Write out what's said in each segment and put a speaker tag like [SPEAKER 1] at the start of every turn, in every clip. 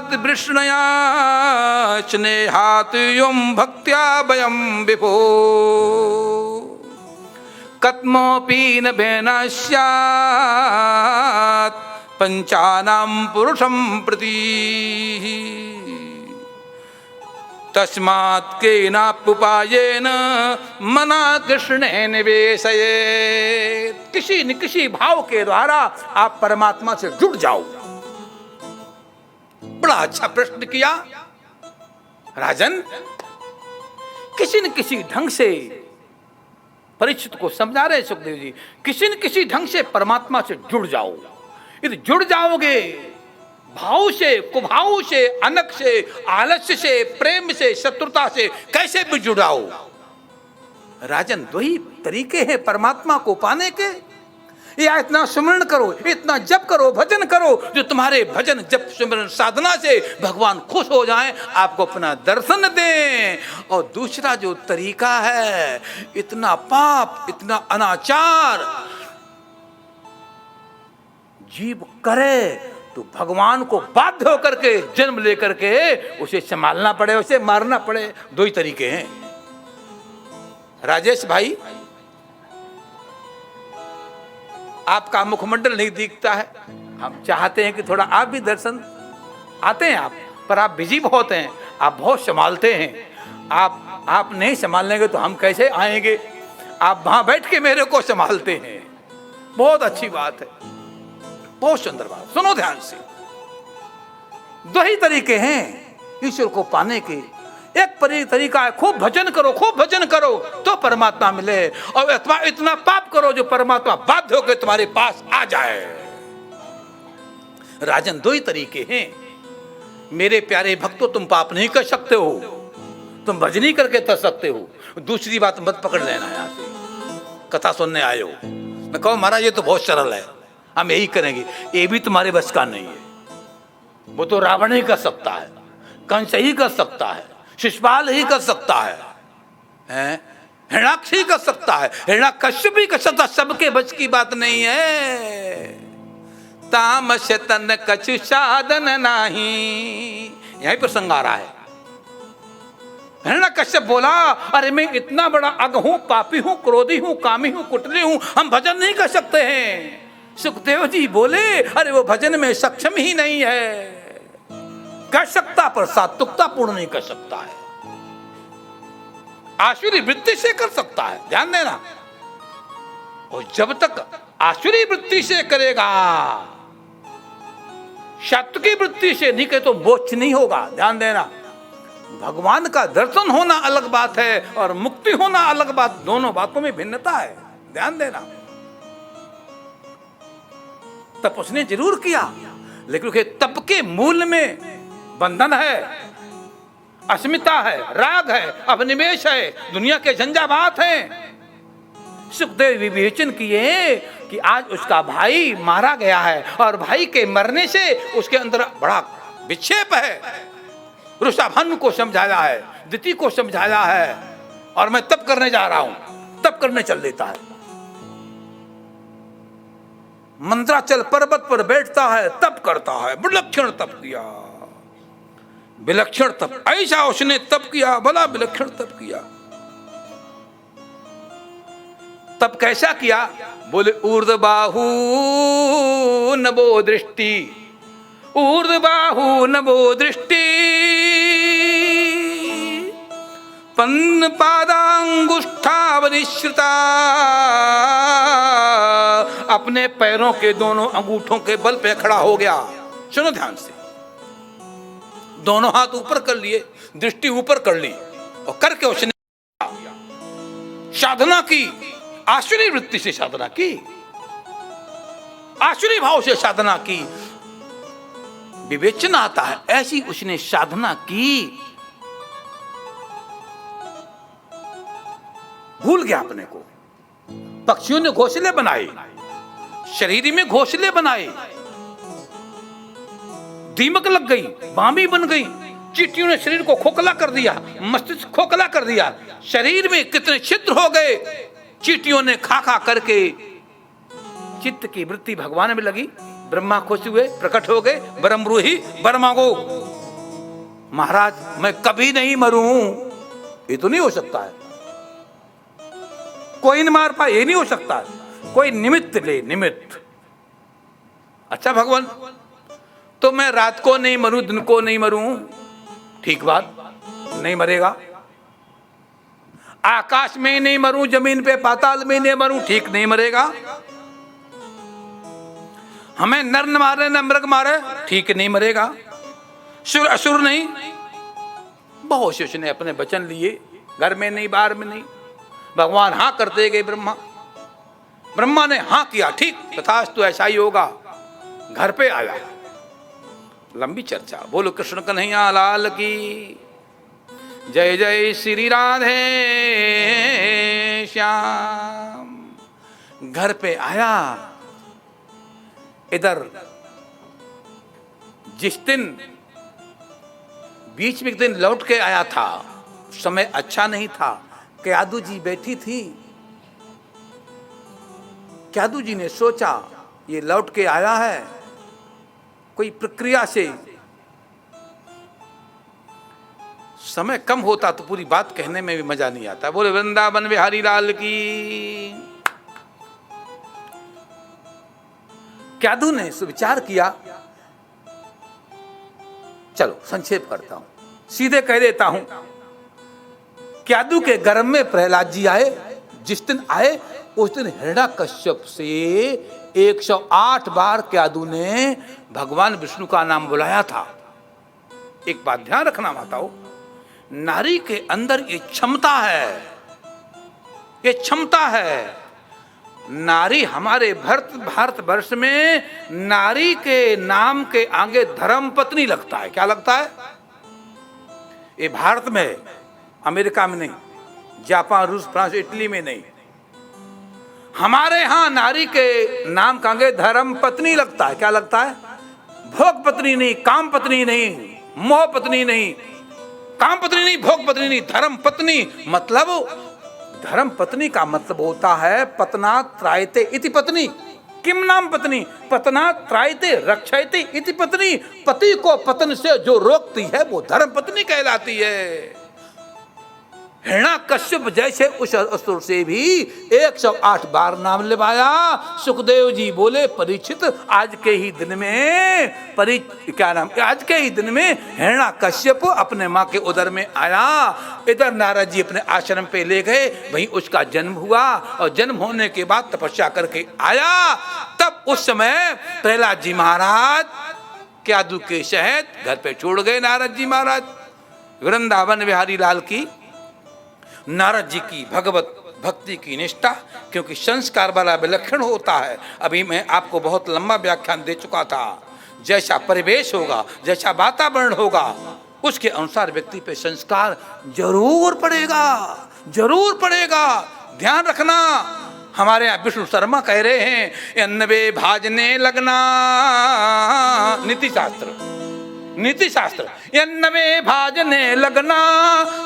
[SPEAKER 1] तस्मात् वृष्णया स्नेहात् युं भक्त्या वयं विभो कत्मोऽपि न भेना स्यात् पंचानां पुरुषं प्रति तस्मात् केनाप्युपायेन मना कृष्णे निवेशयेत्। किसी न किसी भाव के द्वारा आप परमात्मा से जुड़ जाओ। बड़ा अच्छा प्रश्न किया राजन। किसी न किसी ढंग से परीक्षित को समझा रहे सुखदेव जी, किसी न किसी ढंग से परमात्मा से जुड़ जाओ। यदि जुड़ जाओगे भाव से, कुभाव से, अनक से, आलस्य से, प्रेम से, शत्रुता से कैसे भी जुड़ाओ। राजन, दो ही तरीके हैं परमात्मा को पाने के। या इतना सुमरण करो, इतना जप करो, भजन करो, जो तुम्हारे भजन जप सुमरण साधना से भगवान खुश हो जाएं, आपको अपना दर्शन दें। और दूसरा जो तरीका है, इतना पाप, इतना अनाचार जीव करे तो भगवान को बाध्य होकर के जन्म लेकर के उसे संभालना पड़े, उसे मारना पड़े। दो ही तरीके हैं। राजेश भाई, आपका मुखमंडल नहीं दिखता है। हम चाहते हैं कि थोड़ा आप भी दर्शन आते हैं आप, पर आप बिजी बहुत हैं, आप बहुत संभालते हैं। आप नहीं संभालेंगे तो हम कैसे आएंगे। आप वहां बैठ के मेरे को संभालते हैं, बहुत अच्छी बात है, बहुत सुंदर बात। सुनो ध्यान से, दो ही तरीके हैं ईश्वर को पाने के। एक तरीका है खूब भजन करो, खूब भजन करो तो परमात्मा मिले, और इतना पाप करो जो परमात्मा बाध्य होकर तुम्हारे पास आ जाए। राजन, दो ही तरीके हैं मेरे प्यारे भक्तों। तुम पाप नहीं कर सकते हो, तुम भजन ही करके कर सकते हो। दूसरी बात मत पकड़ लेना। यहां से कथा सुनने आए हो, मैं कहूं महाराज ये तो बहुत सरल है, हम यही करेंगे, ये भी तुम्हारे बस का नहीं है। वो तो रावण ही कर सकता है, कंस ही कर सकता है, शिशुपाल ही कर सकता है, हिरण्याक्ष ही कर सकता है, हिरण्यकश्यप भी कर सकता। सबके बस की बात नहीं है। तामस तन कछु साधन नहीं, यही प्रसंग आ रहा है। हिरण्यकश्यप बोला, अरे मैं इतना बड़ा अग हूं, पापी हूं, क्रोधी हूं, कामी हूं, कुटिल हूं, हम भजन नहीं कर सकते हैं। सुखदेव जी बोले, अरे वो भजन में सक्षम ही नहीं है। कर सकता पर सात्विकता पूर्ण नहीं कर सकता है। आसुरी वृत्ति से कर सकता है, ध्यान देना। और जब तक आसुरी वृत्ति से करेगा, सात्विकी वृत्ति से नहीं करे तो मोक्ष नहीं होगा, ध्यान देना। भगवान का दर्शन होना अलग बात है और मुक्ति होना अलग बात, दोनों बातों में भिन्नता है, ध्यान देना। तप उसने जरूर किया, लेकिन तप के मूल में बंधन है, अस्मिता है, राग है, अभिनिवेश है, दुनिया के झंझावात हैं। सुखदेव विवेचन किए कि आज उसका भाई मारा गया है और भाई के मरने से उसके अंदर बड़ा विक्षेप है। ऋषभानु को समझाया है, दिति को समझाया है, और मैं तप करने जा रहा हूं। तप करने चल देता है, मंद्राचल पर्वत पर बैठता है, तप करता है। विलक्षण तप किया, विलक्षण तप, ऐसा उसने तप किया, बड़ा विलक्षण तप किया। तप कैसा किया? बोले ऊर्ध्वबाहु नभो दृष्टि, ऊर्ध्वबाहु नभो दृष्टि, पन्न पादांगुष्ठावनिश्रिता। अपने पैरों के दोनों अंगूठों के बल पे खड़ा हो गया। सुनो ध्यान से, दोनों हाथ ऊपर कर लिए, दृष्टि ऊपर कर ली, और करके उसने साधना की। आसुरी वृत्ति से साधना की, आसुरी भाव से साधना की। विवेचन आता है, ऐसी उसने साधना की, भूल गया अपने को। पक्षियों ने घोंसले बनाए, शरीर में घोंसले बनाए, दीमक लग गई, बामी बन गई, चींटियों ने शरीर को खोखला कर दिया, मस्तिष्क खोखला कर दिया, शरीर में कितने छिद्र हो गए। चींटियों ने खा खा करके चित्त की वृत्ति भगवान में लगी, ब्रह्मा खुश हुए, प्रकट हो गए, बरम रूही वर मांगो। महाराज मैं कभी नहीं मरूं, ये तो नहीं हो सकता है, कोई नहीं मार पाए, ये नहीं हो सकता है, कोई निमित्त ले, निमित्त। अच्छा भगवान, तो मैं रात को नहीं मरूं, दिन को नहीं मरूं, ठीक बात, नहीं मरेगा। आकाश में नहीं मरूं, जमीन पे पाताल में नहीं मरूं, ठीक, नहीं मरेगा। हमें नर न मारे न मृग मारे, ठीक, नहीं मरेगा। सुर असुर नहीं, बहुत से उसने अपने वचन लिए, घर में नहीं, बाहर में नहीं। भगवान हाँ करते गए, ब्रह्मा ने हाँ किया, ठीक तथास्तु, ऐसा ही होगा। घर पे आया, लंबी चर्चा। बोलो कृष्ण कन्हैया लाल की जय, जय श्री राधे श्याम। घर पे आया, इधर जिस दिन बीच में एक दिन लौट के आया था, समय अच्छा नहीं था। क्यादू जी बैठी थी, क्यादू जी ने सोचा ये लौट के आया है, कोई प्रक्रिया से समय कम होता तो पूरी बात कहने में भी मजा नहीं आता। बोले वृंदावन बिहारी लाल की। क्यादू ने सुविचार किया, चलो संक्षेप करता हूं, सीधे कह देता हूं। क्यादू के गर्भ में प्रहलाद जी आए, जिस दिन आए उस दिन हिरण्यकश्यप से 108 बार क्यादू ने भगवान विष्णु का नाम बुलाया था। एक बात ध्यान रखना माताओं, नारी के अंदर ये क्षमता है, ये क्षमता है। नारी हमारे भारतवर्ष में नारी के नाम के आगे धर्म पत्नी लगता है। क्या लगता है? ये भारत में, अमेरिका में नहीं, जापान, रूस, फ्रांस, इटली में नहीं, हमारे यहां नारी के नाम का आगे धर्म पत्नी लगता है। क्या लगता है? भोग पत्नी नहीं, काम पत्नी नहीं, मोह पत्नी नहीं, काम पत्नी नहीं, भोग पत्नी नहीं, धर्म पत्नी। मतलब धर्म पत्नी का मतलब होता है पतना त्रायते इति पत्नी। किम नाम पत्नी? पतना त्रायते रक्षयते इति पत्नी। पति को पतन से जो रोकती है वो धर्म पत्नी कहलाती है। हिरण्यकश्यप जैसे उस असुर से भी 108 बार नाम लेवाया। सुखदेव जी बोले परीक्षित, आज के ही दिन में आज के ही दिन में हिरण्यकश्यप अपने माँ के उदर में आया। इधर नारद जी अपने आश्रम पे ले गए, वहीं उसका जन्म हुआ और जन्म होने के बाद तपस्या करके आया। तब उस समय प्रहलाद जी महाराज क्यादू के शहद घर पे छोड़ गए। नारद जी महाराज, वृंदावन बिहारी लाल की, नारद जी की भगवत भक्ति की निष्ठा, क्योंकि संस्कार वाला विलक्षण होता है। अभी मैं आपको बहुत लंबा व्याख्यान दे चुका था। जैसा परिवेश होगा, जैसा वातावरण होगा, उसके अनुसार व्यक्ति पे संस्कार जरूर पड़ेगा, जरूर पड़ेगा। ध्यान रखना। हमारे यहाँ विष्णु शर्मा कह रहे हैं, 90 भाजने लगना, नीति शास्त्र 90 भाजने लगना,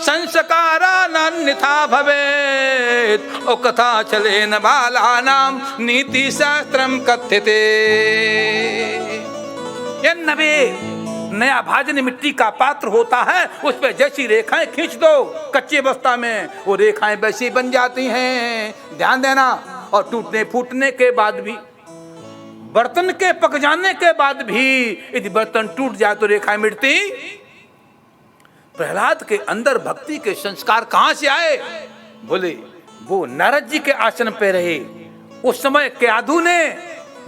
[SPEAKER 1] संस्कारा नान्यथा भवेत। ओ कथा चले न बाला नाम, नीति शास्त्रम कथ्यते। 90 नया भाजन मिट्टी का पात्र होता है, उस पर जैसी रेखाएं खींच दो कच्चे अवस्था में, वो रेखाएं वैसी बन जाती हैं। ध्यान देना। और टूटने फूटने के बाद भी, बर्तन के पक जाने के बाद भी यदि बर्तन टूट जाए तो रेखाएं मिटती। प्रहलाद के अंदर भक्ति के संस्कार कहां से आए? बोले वो नारद जी के आश्रम पे रहे। उस समय क्यादू ने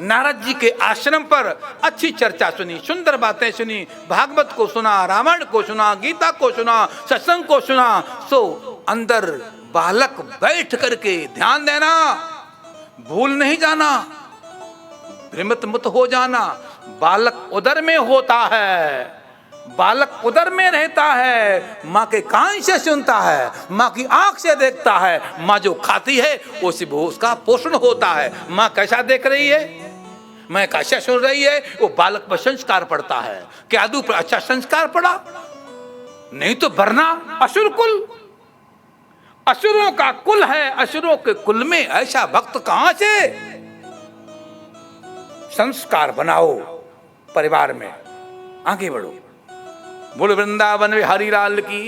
[SPEAKER 1] नारद जी के आश्रम पर अच्छी चर्चा सुनी, सुंदर बातें सुनी, भागवत को सुना, रामायण को सुना, गीता को सुना, सत्संग को सुना। सो अंदर बालक बैठ करके, ध्यान देना, भूल नहीं जाना, भ्रमित मत हो जाना। बालक उदर में होता है, बालक उदर में रहता है, माँ के कान से सुनता है, माँ की आंख से देखता है, माँ जो खाती है उसी उसका पोषण होता है। माँ कैसा देख रही है, मैं कैसा सुन रही है, वो बालक पर संस्कार पड़ता है। क्यादू पर अच्छा संस्कार पड़ा, नहीं तो वरना असुर कुल, असुरों का कुल है। असुरों के कुल में ऐसा भक्त कहां से? संस्कार बनाओ परिवार में, आगे बढ़ो। बोल वृंदावन बिहारी लाल की,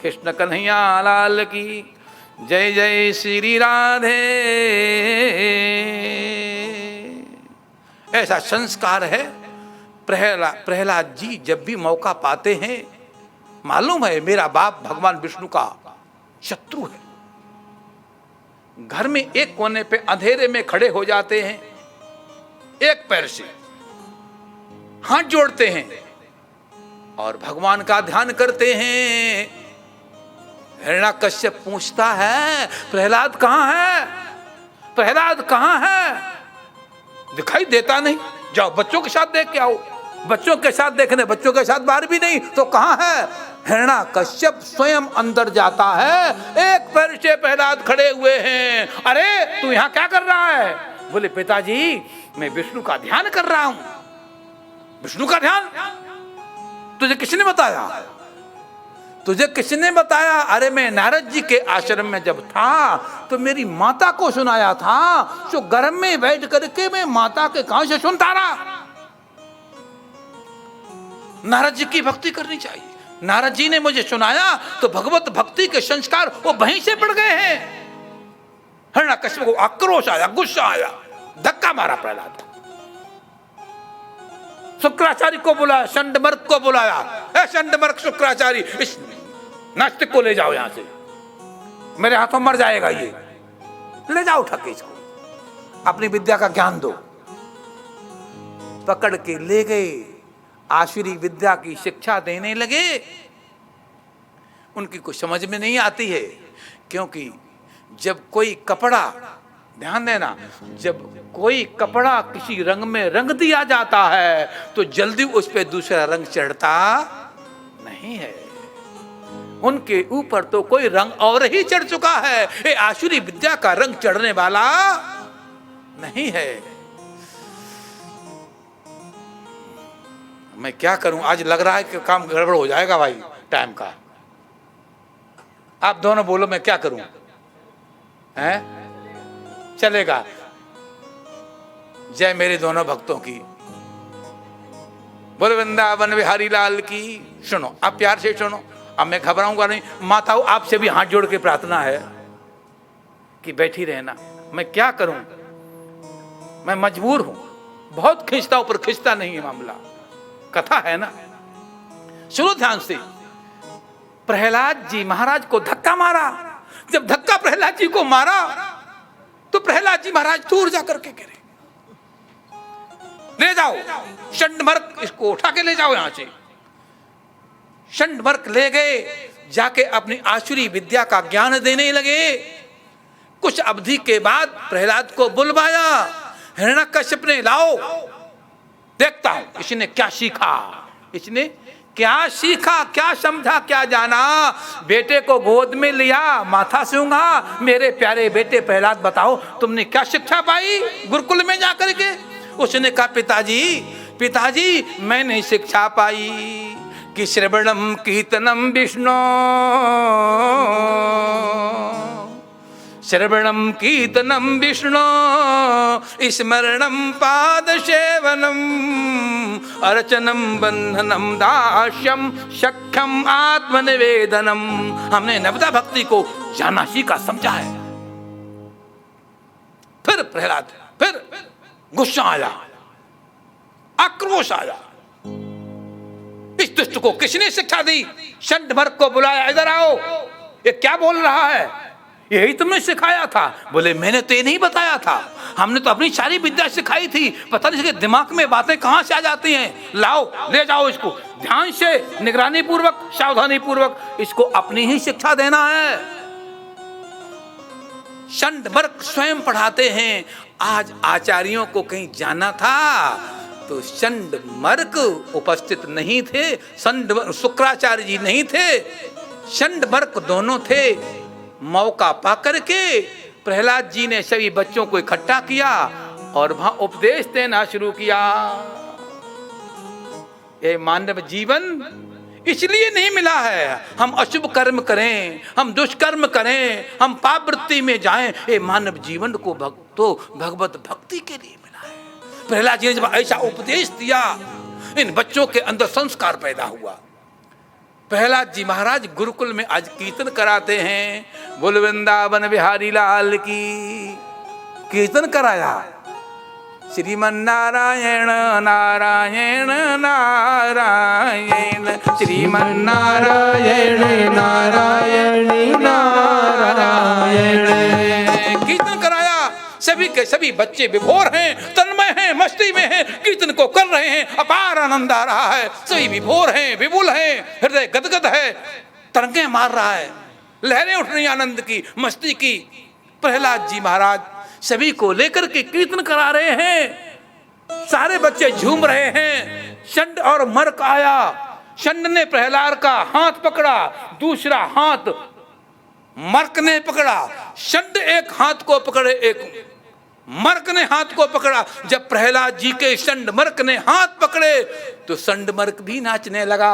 [SPEAKER 1] कृष्ण कन्हैया लाल की, जय जय श्री राधे। ऐसा संस्कार है। प्रहलाद जी जब भी मौका पाते हैं, मालूम है मेरा बाप भगवान विष्णु का शत्रु है, घर में एक कोने पे अंधेरे में खड़े हो जाते हैं, एक पैर से हाथ जोड़ते हैं और भगवान का ध्यान करते हैं। हिरण्याकश्यप पूछता है प्रहलाद कहां है, प्रहलाद कहां है? दिखाई देता नहीं, जाओ बच्चों के साथ देख के आओ। बच्चों के साथ देखने, बच्चों के साथ बाहर भी नहीं तो कहां है? हिरण्याकश्यप स्वयं अंदर जाता है, एक पैर से प्रहलाद खड़े हुए हैं। अरे तू यहां क्या कर रहा है? बोले पिताजी मैं विष्णु का ध्यान कर रहा हूं। विष्णु का ध्यान? तुझे किसने बताया? तुझे किसने बताया? अरे मैं नारद जी के आश्रम में जब था तो मेरी माता को सुनाया था, जो गर्भ में बैठ करके मैं माता के कान से सुनता रहा। नारद जी की भक्ति करनी चाहिए। नारद जी ने मुझे सुनाया तो भगवत भक्ति के संस्कार वो वहीं से पड़ गए हैं। हिरण्याकश्यप को आक्रोश आया, गुस्सा आया, धक्का मारा प्रहलाद। शुक्राचार्य को बुलाया, शंडमर्क को बुलाया। ए शंडमर्क, शुक्राचार्य, इस नास्तिक को ले जाओ यहां से, मेरे हाथों मर जाएगा ये। ले जाओ उठा के इसको, अपनी विद्या का ज्ञान दो। पकड़ के ले गए, आसुरी विद्या की शिक्षा देने लगे। उनकी कुछ समझ में नहीं आती है, क्योंकि जब कोई कपड़ा, ध्यान देना, जब कोई कपड़ा किसी रंग में रंग दिया जाता है तो जल्दी उस पे दूसरा रंग चढ़ता नहीं है। उनके ऊपर तो कोई रंग और ही चढ़ चुका है। ये आसुरी विद्या का रंग चढ़ने वाला नहीं है। मैं क्या करूं, आज लग रहा है कि काम गड़बड़ हो जाएगा भाई टाइम का। आप दोनों बोलो मैं क्या करूं? हैं? चलेगा? जय मेरे दोनों भक्तों की। बोल वृंदावन बिहारी लाल की। सुनो, आप प्यार से सुनो, अब मैं घबराऊंगा नहीं। माताओं आपसे भी हाथ जोड़ के प्रार्थना है कि बैठी रहना। मैं क्या करूं, मैं मजबूर हूं, बहुत खींचता हूं पर खींचता नहीं है मामला। कथा है ना, सुनो ध्यान से। प्रहलाद जी महाराज को धक्का मारा। जब धक्का प्रहलाद जी को मारा तो प्रहलाद जी महाराज दूर जाकर के गिरे। ले जाओ शंडमर्क, इसको उठा के ले जाओ यहां से। शंडमर्क ले गए, जाके अपनी आसुरी विद्या का ज्ञान देने लगे। कुछ अवधि के बाद प्रहलाद को बुलवाया। हिरण्याकश्यप ने, लाओ देखता हूं इसने क्या सीखा, इसने क्या सीखा, क्या समझा, क्या जाना। बेटे को गोद में लिया, माथा सूंघा। मेरे प्यारे बेटे प्रहलाद, बताओ तुमने क्या शिक्षा पाई गुरुकुल में जाकर के? उसने कहा पिताजी, पिताजी मैंने शिक्षा पाई कि श्रवणम कीर्तनम विष्णु, श्रवणम कीर्तनम विष्णु, स्मरणम पाद सेवनम, अर्चनम बंधनम दास्यम, सख्यम आत्मनिवेदनम। हमने नवदा भक्ति को जाना, सीखा, समझा है। फिर प्रहलाद, फिर गुस्सा आया, आक्रोश आया। इस दुष्ट को किसने शिक्षा दी? शंडमर्क को बुलाया, इधर आओ, ये क्या बोल रहा है? यही तुमने सिखाया था? बोले मैंने तो ये नहीं बताया था, हमने तो अपनी सारी विद्या सिखाई थी। पता नहीं इसके दिमाग में बातें कहां से आ जाती हैं। लाओ, ले जाओ इसको, ध्यान से, निगरानी पूर्वक, सावधानी पूर्वक इसको अपनी ही शिक्षा देना है। शंडमर्क स्वयं पढ़ाते हैं। आज आचार्यों को कहीं जाना था तो शंडमर्क उपस्थित नहीं थे, शुक्राचार्य जी नहीं थे, शंडमर्क दोनों थे। मौका पाकर के प्रहलाद जी ने सभी बच्चों को इकट्ठा किया और वहां उपदेश देना शुरू किया। ये मानव जीवन इसलिए नहीं मिला है हम अशुभ कर्म करें, हम दुष्कर्म करें, हम पाप वृत्ति में जाएं। ये मानव जीवन को भगवत भक्ति के लिए मिला है। प्रहलाद जी ने जब ऐसा उपदेश दिया, इन बच्चों के अंदर संस्कार पैदा हुआ। प्रहलाद जी महाराज गुरुकुल में आज कीर्तन कराते हैं, बोल वृंदावन बिहारी लाल की। कीर्तन कराया, श्रीमन नारायण नारायण नारायण, श्रीमन नारायण नारायण नारायण। कीर्तन कराया, सभी के सभी बच्चे विभोर हैं, तन्मय हैं, मस्ती में हैं, कीर्तन को कर रहे हैं, अपार आनंद आ रहा है। सभी विभोर हैं, विपुल हैं, हृदय गदगद है, तरंगे मार रहा है, लहरें उठ रही आनंद की, मस्ती की। प्रहलाद जी महाराज सभी को लेकर के कीर्तन करा रहे हैं, सारे बच्चे झूम रहे हैं। षंड और मर्क आया, षंड ने प्रहलाद का हाथ पकड़ा, दूसरा हाथ मर्क ने पकड़ा। षंड एक हाथ को पकड़े, एक मर्क ने हाथ को पकड़ा। जब प्रहलाद जी के षंड मर्क ने हाथ पकड़े तो षंड मर्क भी नाचने लगा,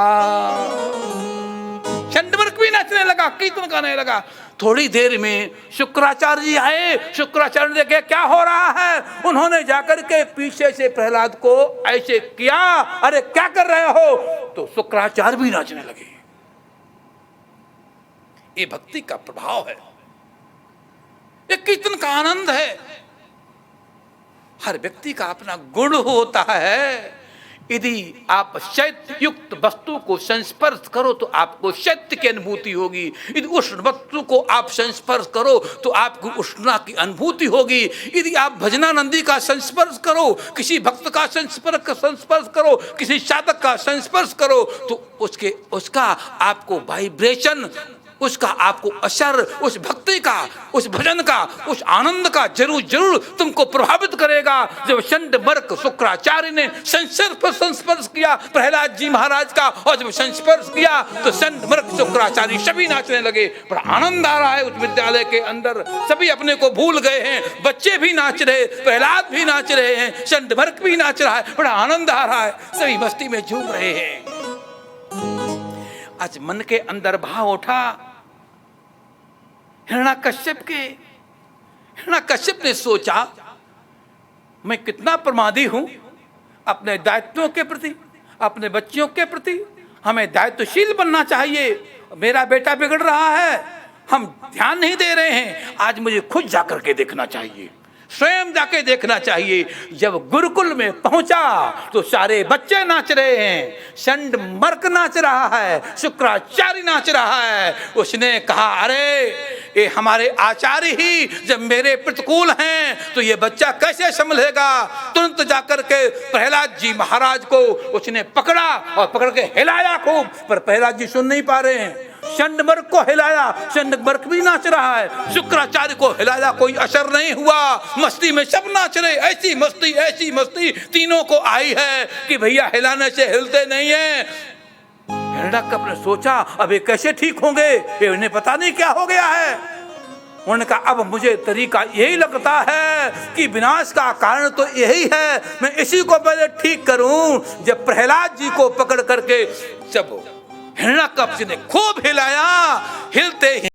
[SPEAKER 1] षंड मर्क भी नाचने लगा, कीर्तन गाने लगा। थोड़ी देर में शुक्राचार्य जी आए, शुक्राचार्य ने देखा क्या हो रहा है। उन्होंने जाकर के पीछे से प्रहलाद को ऐसे किया, अरे क्या कर रहे हो, तो शुक्राचार्य भी नाचने लगे। ये भक्ति का प्रभाव है, ये कीर्तन का आनंद है। हर व्यक्ति का अपना गुण होता है। यदि आप शैत्य युक्त वस्तु को संस्पर्श करो तो आपको शैत्य की अनुभूति होगी। यदि उष्ण वस्तु को आप संस्पर्श करो तो आपको उष्णता की अनुभूति होगी। यदि आप भजनानंदी का संस्पर्श करो, किसी भक्त का संस्पर्श करो, किसी साधक का संस्पर्श करो तो उसका आपको वाइब्रेशन, उसका आपको असर, उस भक्ति का, उस भजन का, उस आनंद का जरूर तुमको प्रभावित करेगा। जब षंड मर्क शुक्राचार्य ने संस्पर्श किया प्रहलाद जी महाराज का, और जब संस्पर्श किया तो षंड मर्क शुक्राचार्य सभी नाचने लगे। बड़ा आनंद आ रहा है उस विद्यालय के अंदर, सभी अपने को भूल गए हैं, बच्चे भी नाच रहे, प्रहलाद भी नाच रहे हैं, षंड मर्क भी नाच रहा है, बड़ा आनंद आ रहा है, सभी मस्ती में झूम रहे हैं। आज मन के अंदर भाव उठा, हिरण्यकश्यप ने सोचा मैं कितना प्रमादी हूं अपने दायित्वों के प्रति, अपने बच्चियों के प्रति। हमें दायित्वशील बनना चाहिए। मेरा बेटा बिगड़ रहा है, हम ध्यान नहीं दे रहे हैं, आज मुझे खुद जाकर के देखना चाहिए, स्वयं जाके देखना चाहिए। जब गुरुकुल में पहुंचा तो सारे बच्चे नाच रहे हैं, षंड मर्क नाच रहा है, शुक्राचार्य नाच रहा है। उसने कहा अरे ये हमारे आचार्य ही जब मेरे प्रतिकूल हैं तो ये बच्चा कैसे संभलेगा। तुरंत जाकर के प्रहलाद जी महाराज को उसने पकड़ा और पकड़ के हिलाया खूब, पर प्रहलाद जी सुन नहीं पा रहे हैं। षंड मर्क को हिलाया, षंड मर्क भी नाच रहा है, शुक्राचार्य को हिलाया, कोई असर नहीं हुआ। मस्ती में सब नाच रहे, ऐसी मस्ती तीनों को आई है कि भैया हिलाने से हिलते नहीं है। हिरण्यकश्यप ने सोचा अब ये कैसे ठीक होंगे, ये उन्हें पता नहीं क्या हो गया है। उन्होंने कहा अब मुझे तरीका यही लगता है कि विनाश का कारण तो यही है, मैं इसी को पहले ठीक करूं। जब प्रहलाद जी को पकड़ करके जब हिरण्यकश्यप ने खूब हिलाया, हिलते